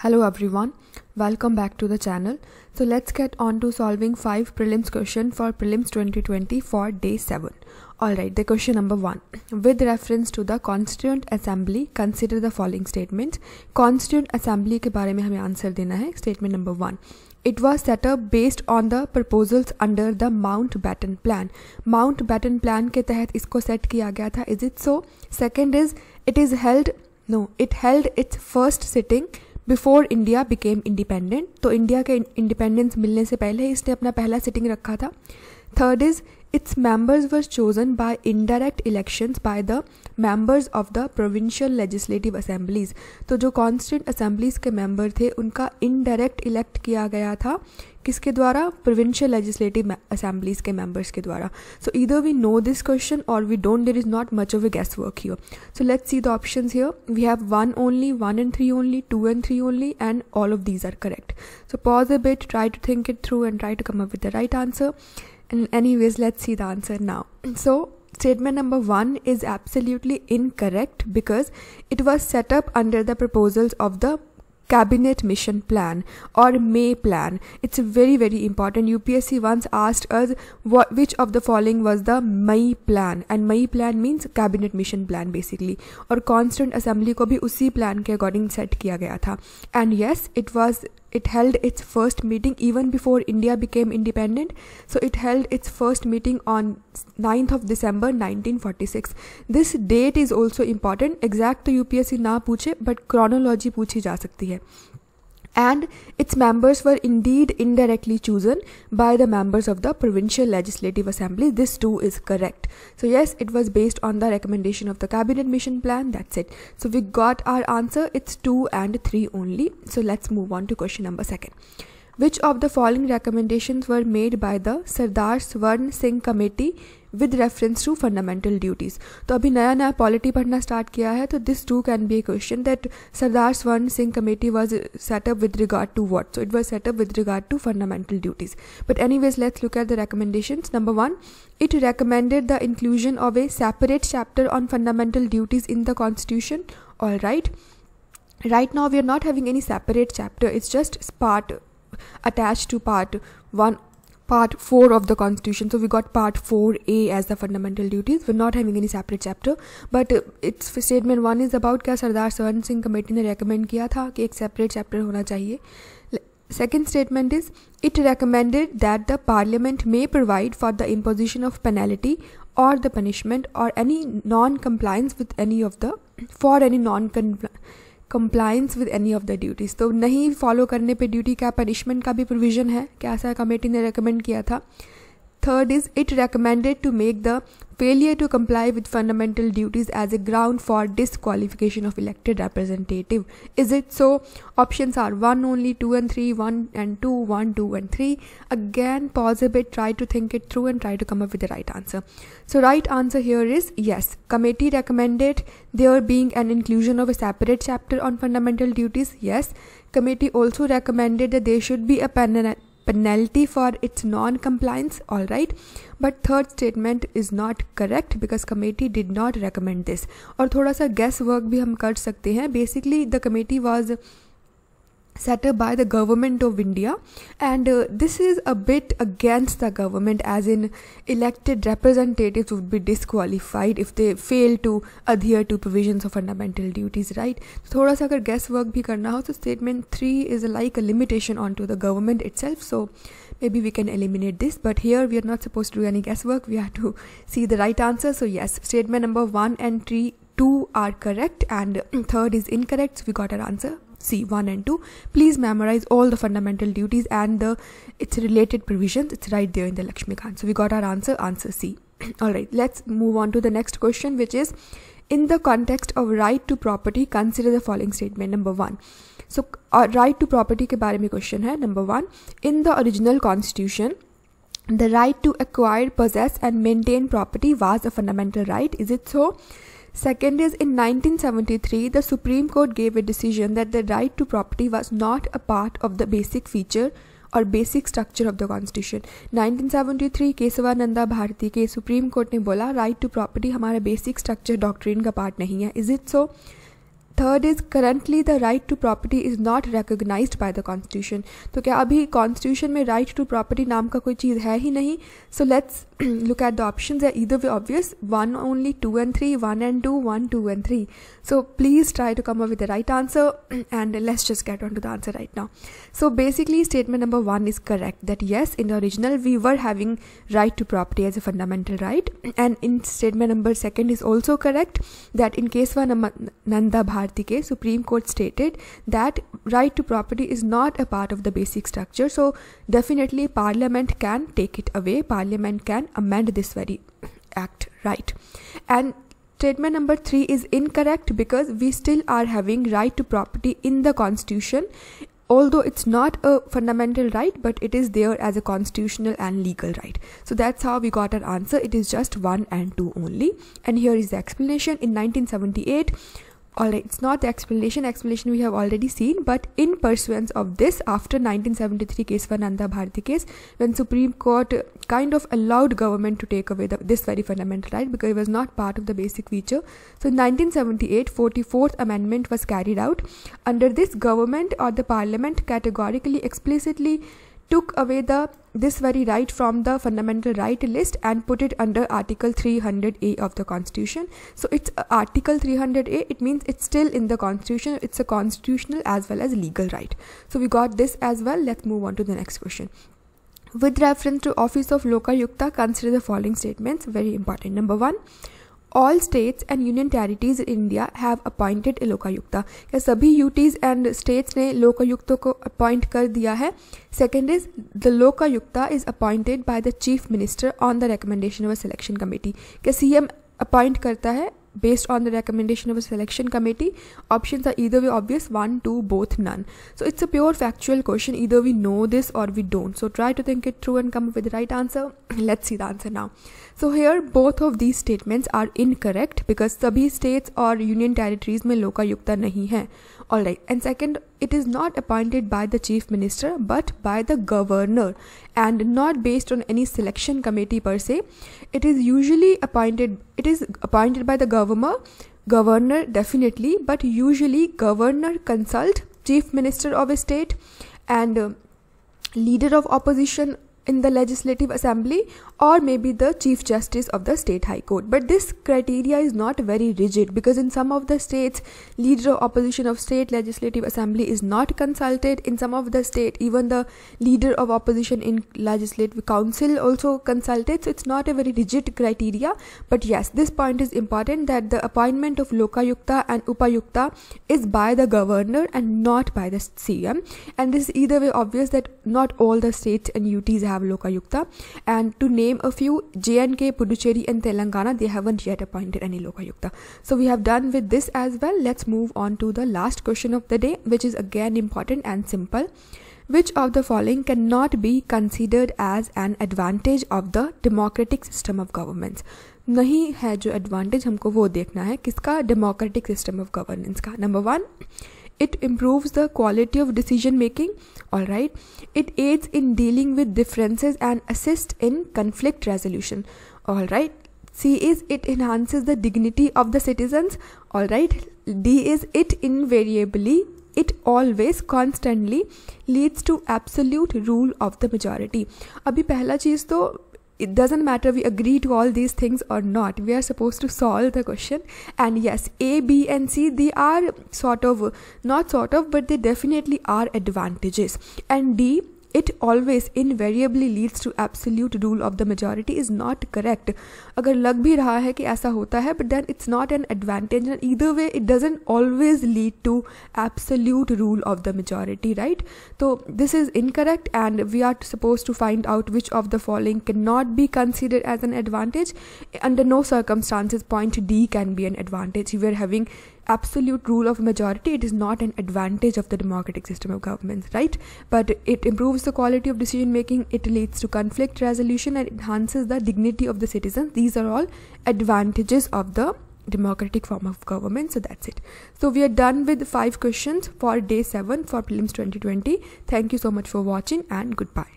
Hello everyone, welcome back to the channel. So let's get on to solving 5 prelims question for prelims 2020 for day 7. Alright, the question number 1. With reference to the Constituent Assembly, consider the following statements. Constituent Assembly के बारे में हमें answer देना है. Statement number 1. It was set up based on the proposals under the Mountbatten Plan. Mountbatten Plan के तहत इसको set किया गया था. Is it so? Second is, it held its first sitting before India became independent. तो India के independence मिलने से पहले इसने अपना पहला सिटिंग रखा था. Third is its members were chosen by indirect elections by the members of the provincial legislative assemblies. तो जो कॉन्स्टिट्यूंट असेंबलीज के मेंबर थे उनका इनडायरेक्ट इलेक्ट किया गया था. किसके द्वारा? प्रोविंशियल लेजिस्लेटिव असेंबलीज के मेंबर्स के द्वारा. So either we know this question और we don't. There is not much of a guess work here. So let's see the options here. We have 1 only, 1 and 3 only, 2 and 3 only, and all of these are correct. So pause a bit, try to think it through and try to come up with the right answer. And anyways, let's see the answer now. So statement number 1 is absolutely incorrect because it was set up under the proposals of the Cabinet Mission Plan or May Plan. It's very important. UPSC once asked us which of the following was the May Plan, and May Plan means Cabinet Mission Plan basically. और Constituent Assembly को भी उसी plan के according set किया गया था. And yes, it held its first meeting even before India became independent. So it held its first meeting on 9th of December 1946. This date is also important. Exact तो UPSC ना पूछे but chronology पूछी जा सकती है. And its members were indeed indirectly chosen by the members of the Provincial Legislative Assembly. This too is correct. So yes, it was based on the recommendation of the Cabinet Mission Plan. That's it. So we got our answer. It's 2 and 3 only. So let's move on to question number 2. Which of the following recommendations were made by the Sardar Swarn Singh Committee with reference to fundamental duties? तो अभी नया polity पढ़ना start किया है, तो this too can be a question that Sardar Swarn Singh Committee was set up with regard to what? So it was set up with regard to fundamental duties. But anyways, let's look at the recommendations. Number 1, it recommended the inclusion of a separate chapter on fundamental duties in the Constitution. All right. Right now we are not having any separate chapter. It's just part attached to part 4 of the Constitution. So we got part 4A as the fundamental duties. We're not having any separate chapter, but it's statement 1 is about क्या सरदार स्वर्ण Singh committee ने recommend किया था कि एक separate chapter होना चाहिए. Second statement is it recommended that the Parliament may provide for the imposition of penalty or the punishment or any non-compliance with any of the compliance with any of the duties. तो नहीं follow करने पे duty का punishment का भी provision है, क्या ऐसा कमेटी ने रेकमेंड किया था. Third is it recommended to make the failure to comply with fundamental duties as a ground for disqualification of elected representative. Is it so? Options are 1 only, 2 and 3, 1 and 2, 1, 2 and 3. Again, pause a bit, try to think it through and try to come up with the right answer. So right answer here is yes. Committee recommended there being an inclusion of a separate chapter on fundamental duties. Yes. Committee also recommended that there should be a penalty for its non-compliance. All right, but third statement is not correct because committee did not recommend this. और थोड़ा सा guess work भी हम कर सकते हैं. Basically the committee was set up by the government of India, and this is a bit against the government, as in elected representatives would be disqualified if they fail to adhere to provisions of fundamental duties, right? थोड़ा सा अगर guess work भी करना हो तो statement 3 is like a limitation onto the government itself, so maybe we can eliminate this, but here we are not supposed to do any guesswork. We have to see the right answer. So yes, statement number 1 and 2 are correct and third is incorrect. So we got our answer C, 1 and 2. Please memorize all the fundamental duties and its related provisions. It's right there in the Lakshmikant. So we got our answer C. All right, let's move on to the next question, which is in the context of right to property, consider the following statement. Number 1. So right to property के बारे में question है. Number 1, in the original constitution, the right to acquire, possess and maintain property was a fundamental right. Is it so? Second is in 1973, the Supreme Court gave a decision that the right to property was not a part of the basic feature or basic structure of the Constitution. 1973 Kesavananda Bharti के supreme court ने बोला right to property हमारा basic structure doctrine का part नहीं है. Is it so? Third is currently the right to property is not recognised by the constitution. तो क्या अभी कॉन्स्टिट्यूशन में राइट टू प्रॉपर्टी नाम का कोई चीज़ है ही नहीं? So let's look at the options. Are either way obvious, 1 only, 2 and 3, 1 and 2, 1, 2 and 3. So please try to come up with the right answer, and let's just get on to the answer right now. So basically statement number 1 is correct, that yes, in the original we were having right to property as a fundamental right, and in statement number 2 is also correct, that in Kesavananda Bharati case, Supreme Court stated that right to property is not a part of the basic structure. So definitely Parliament can take it away, Parliament can amend this very act, right? And statement number 3 is incorrect, because we still are having right to property in the constitution, although it's not a fundamental right, but it is there as a constitutional and legal right. So that's how we got our answer. It is just 1 and 2 only. And here is the explanation. In 1978, alright, it's not the explanation we have already seen, but in pursuance of this, after 1973 Kesavananda Bharati case, when Supreme Court kind of allowed government to take away this very fundamental right, because it was not part of the basic feature. So in 1978, 44th amendment was carried out. Under this, government or the parliament categorically explicitly took away this very right from the fundamental right list and put it under Article 300A of the Constitution. So it's Article 300A, it means it's still in the Constitution, it's a constitutional as well as legal right. So we got this as well. Let's move on to the next question. With reference to Office of Lokayukta, consider the following statements, very important. Number 1, all states and union territories in India have appointed a Lokayukta. क्या सभी UTs and states ने लोकायुक्तों को appoint कर दिया है? Second is the Lokayukta is appointed by the chief minister on the recommendation of a selection committee. क्या CM appoint करता है based on the recommendation of a selection committee? Options are either way obvious, 1, 2, both, none. So it's a pure factual question, either we know this or we don't. So try to think it through and come up with the right answer. Let's see the answer now. So here both of these statements are incorrect, because सभी states और union territories में लोकायुक्ता नहीं है. Alright, and second, it is not appointed by the chief minister but by the governor, and not based on any selection committee per se. It is appointed by the governor definitely, but usually governor consult chief minister of a state and leader of opposition in the legislative assembly, or maybe the chief justice of the state high court. But this criteria is not very rigid, because in some of the states leader of opposition of state legislative assembly is not consulted. In some of the state even the leader of opposition in legislative council also consulted. So it's not a very rigid criteria, but yes, this point is important, that the appointment of lokayukta and upayukta is by the governor and not by the CM. And this is either way obvious, that not all the states and UTs have lokayukta, and to name a few, JNK, Puducherry and Telangana, they haven't yet appointed any lokayukta. So we have done with this as well. Let's move on to the last question of the day, which is again important and simple. Which of the following cannot be considered as an advantage of the democratic system of governments? नहीं है जो advantage, हमको वो देखना है किसका, democratic system of governance का. Number 1, it improves the quality of decision making. Alright, it aids in dealing with differences and assists in conflict resolution. Alright, C is it enhances the dignity of the citizens. Alright, D is it invariably, it always, constantly leads to absolute rule of the majority. अभी पहला चीज़ तो it doesn't matter we agree to all these things or not, we are supposed to solve the question. And yes, A, B and C, they are not sort of, but they definitely are advantages. And D, it always invariably leads to absolute rule of the majority is not correct. अगर लग भी रहा है कि ऐसा होता है, but then it's not an advantage, and either way it doesn't always lead to absolute rule of the majority, right? So this is incorrect, and we are supposed to find out which of the following cannot be considered as an advantage. Under no circumstances point D can be an advantage. If we are having absolute rule of majority, it is not an advantage of the democratic system of governments, right? But it improves the quality of decision making, it leads to conflict resolution, and enhances the dignity of the citizens. These are all advantages of the democratic form of government. So that's it. So we are done with 5 questions for day 7 for prelims 2020. Thank you so much for watching, and goodbye.